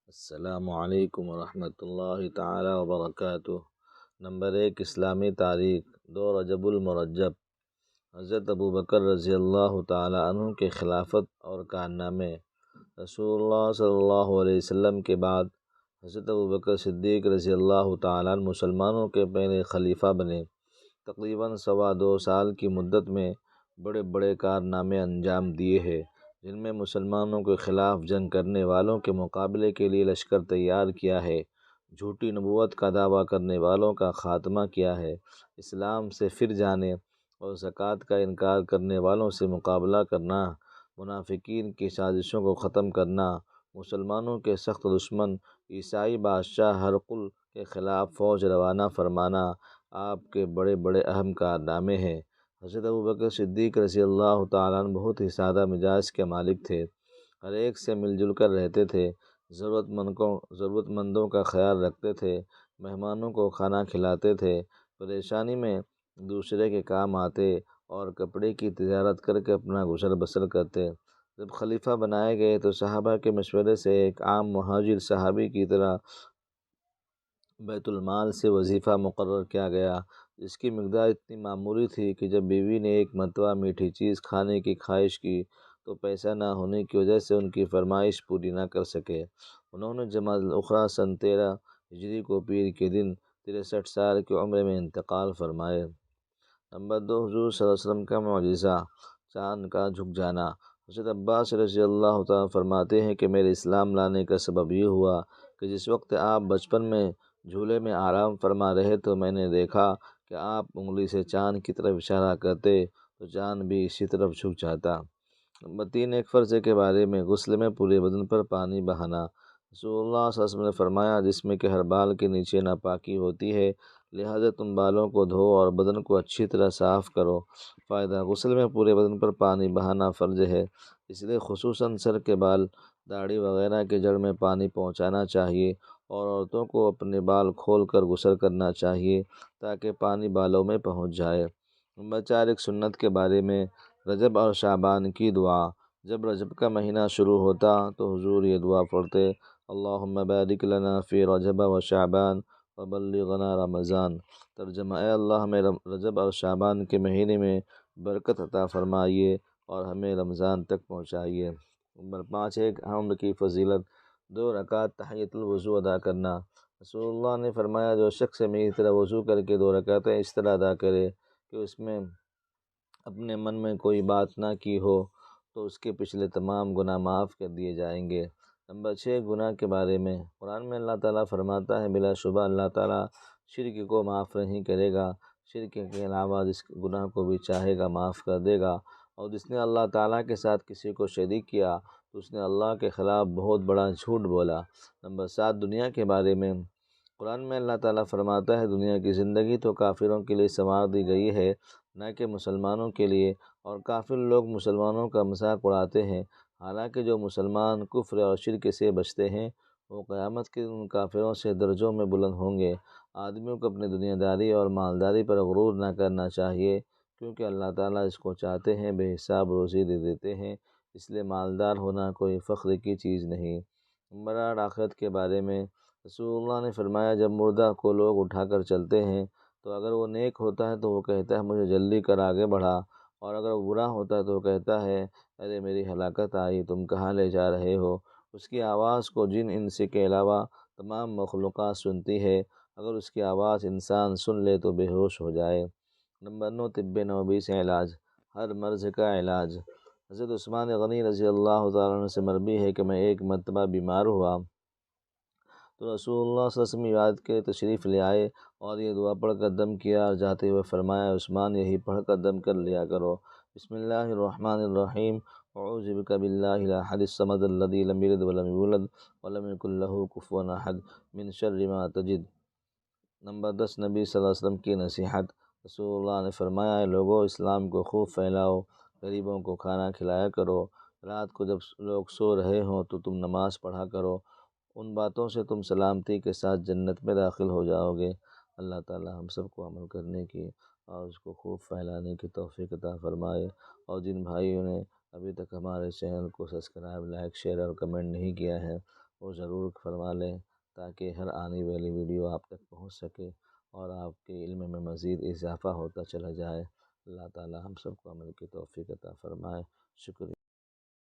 السلام علیکم ورحمۃ اللہ تعالی وبرکاتہ۔ نمبر 1، اسلامی تاریخ۔ 2 رجب المرجب۔ حضرت ابوبکر رضی اللہ تعالی عنہ کے خلافت اور کارنامے۔ رسول اللہ صلی اللہ علیہ وسلم کے بعد حضرت ابوبکر صدیق رضی اللہ تعالی عنہ مسلمانوں کے پہلے خلیفہ بنے۔ تقریباً 2.25 سال کی مدت میں بڑے بڑے کارنامے انجام دیے ہیں، جن میں مسلمانوں کے خلاف جنگ کرنے والوں کے مقابلے کے لیے لشکر تیار کیا ہے، جھوٹی نبوت کا دعویٰ کرنے والوں کا خاتمہ کیا ہے، اسلام سے پھر جانے اور زکوٰۃ کا انکار کرنے والوں سے مقابلہ کرنا، منافقین کی سازشوں کو ختم کرنا، مسلمانوں کے سخت دشمن عیسائی بادشاہ ہرقل کے خلاف فوج روانہ فرمانا آپ کے بڑے بڑے اہم کارنامے ہیں۔ حضرت ابوبکر صدیق رضی اللہ تعالیٰ عنہ بہت ہی سادہ مزاج کے مالک تھے، ہر ایک سے مل جل کر رہتے تھے، ضرورت مندوں کا خیال رکھتے تھے، مہمانوں کو کھانا کھلاتے تھے، پریشانی میں دوسرے کے کام آتے اور کپڑے کی تجارت کر کے اپنا گزر بسر کرتے۔ جب خلیفہ بنائے گئے تو صحابہ کے مشورے سے ایک عام مہاجر صحابی کی طرح بیت المال سے وظیفہ مقرر کیا گیا، جس کی مقدار اتنی معمولی تھی کہ جب بیوی نے ایک مرتبہ میٹھی چیز کھانے کی خواہش کی تو پیسہ نہ ہونے کی وجہ سے ان کی فرمائش پوری نہ کر سکے۔ انہوں نے جمادی الاخری سن 13 ہجری کو پیر کے دن 63 سال کی عمر میں انتقال فرمائے۔ نمبر 2، حضور صلی اللہ علیہ وسلم کا معجزہ، چاند کا جھک جانا۔ حضرت عباس رضی اللہ تعالیٰ فرماتے ہیں کہ میرے اسلام لانے کا سبب یہ ہوا کہ جس وقت آپ بچپن میں جھولے میں آرام فرما رہے تو میں نے دیکھا کہ آپ انگلی سے چاند کی طرف اشارہ کرتے تو چاند بھی اسی طرف جھک جاتا۔ نمبر 3، ایک فرض کے بارے میں، غسل میں پورے بدن پر پانی بہانا۔ رسول اللہ صلی اللہ علیہ وسلم نے فرمایا، جس میں کہ ہر بال کے نیچے ناپاکی ہوتی ہے، لہذا تم بالوں کو دھو اور بدن کو اچھی طرح صاف کرو۔ فائدہ: غسل میں پورے بدن پر پانی بہانا فرض ہے، اس لیے خصوصاً سر کے بال، داڑھی وغیرہ کے جڑ میں پانی پہنچانا چاہیے، اور عورتوں کو اپنے بال کھول کر غسل کرنا چاہیے تاکہ پانی بالوں میں پہنچ جائے۔ نمبر 4، ایک سنت کے بارے میں، رجب اور شعبان کی دعا۔ جب رجب کا مہینہ شروع ہوتا تو حضور یہ دعا پڑھتے: اللہم بارک لنا فی رجب و شعبان وبلغنا رمضان۔ ترجمہ: اے اللہ ہمیں رجب اور شعبان کے مہینے میں برکت عطا فرمائیے اور ہمیں رمضان تک پہنچائیے۔ نمبر 5، ایک عمر کی فضیلت، 2 رکعت تحیۃ الوضو ادا کرنا۔ رسول اللہ نے فرمایا، جو شخص میری طرح وضو کر کے 2 رکعتیں اس طرح ادا کرے کہ اس میں اپنے من میں کوئی بات نہ کی ہو تو اس کے پچھلے تمام گناہ معاف کر دیے جائیں گے۔ نمبر 6، گناہ کے بارے میں، قرآن میں اللہ تعالیٰ فرماتا ہے، بلا شبہ اللہ تعالیٰ شرک کو معاف نہیں کرے گا، شرک کے علاوہ جس گناہ کو بھی چاہے گا معاف کر دے گا، اور جس نے اللہ تعالیٰ کے ساتھ کسی کو شریک کیا تو اس نے اللہ کے خلاف بہت بڑا جھوٹ بولا۔ نمبر 7، دنیا کے بارے میں، قرآن میں اللہ تعالیٰ فرماتا ہے، دنیا کی زندگی تو کافروں کے لیے سنوار دی گئی ہے، نہ کہ مسلمانوں کے لیے، اور کافر لوگ مسلمانوں کا مذاق اڑاتے ہیں، حالانکہ جو مسلمان کفر اور شرک سے بچتے ہیں وہ قیامت کے ان کافروں سے درجوں میں بلند ہوں گے۔ آدمیوں کو اپنی دنیا داری اور مالداری پر غرور نہ کرنا چاہیے، کیونکہ اللہ تعالیٰ اس کو چاہتے ہیں بے حساب روزی دے دیتے ہیں، اس لیے مالدار ہونا کوئی فخر کی چیز نہیں۔ نمبر 8، آخرت کے بارے میں، رسول اللہ نے فرمایا، جب مردہ کو لوگ اٹھا کر چلتے ہیں تو اگر وہ نیک ہوتا ہے تو وہ کہتا ہے مجھے جلدی کر آگے بڑھا، اور اگر وہ برا ہوتا ہے تو وہ کہتا ہے ارے میری ہلاکت آئی، تم کہاں لے جا رہے ہو۔ اس کی آواز کو جن انس کے علاوہ تمام مخلوقات سنتی ہے، اگر اس کی آواز انسان سن لے تو بے ہوش ہو جائے۔ نمبر 9، طب نبوی سے علاج، ہر مرض کا علاج۔ حضرت عثمان غنی رضی اللہ تعالیٰ عنہ سے مروی ہے کہ میں ایک مرتبہ بیمار ہوا تو رسول اللہ صلی اللہ علیہ وسلم عیادت کے تشریف لے آئے اور یہ دعا پڑھ کر دم کیا اور جاتے ہوئے فرمایا، عثمان یہی پڑھ کر دم کر لیا کرو، بسم اللہ الرحمن الرحیم، اعوذ بک باللہ الاحد الصمد الذی لم یلد ولم یولد ولم یکن لہ کفوا احد، من شر ما تجد۔ نمبر 10، نبی صلی اللہ علیہ وسلم کی نصیحت۔ رسول اللہ نے فرمایا، اے لوگو، اسلام کو خوب پھیلاؤ، غریبوں کو کھانا کھلایا کرو، رات کو جب لوگ سو رہے ہوں تو تم نماز پڑھا کرو، ان باتوں سے تم سلامتی کے ساتھ جنت میں داخل ہو جاؤ گے۔ اللہ تعالی ہم سب کو عمل کرنے کی اور اس کو خوب پھیلانے کی توفیق عطا فرمائے، اور جن بھائیوں نے ابھی تک ہمارے چینل کو سبسکرائب، لائک، شیئر اور کمنٹ نہیں کیا ہے وہ ضرور فرما لیں، تاکہ ہر آنے والی ویڈیو آپ تک پہنچ سکے اور آپ کے علم میں مزید اضافہ ہوتا چلا جائے۔ اللہ تعالی ہم سب کو عمل کی توفیق عطا فرمائے۔ شکریہ۔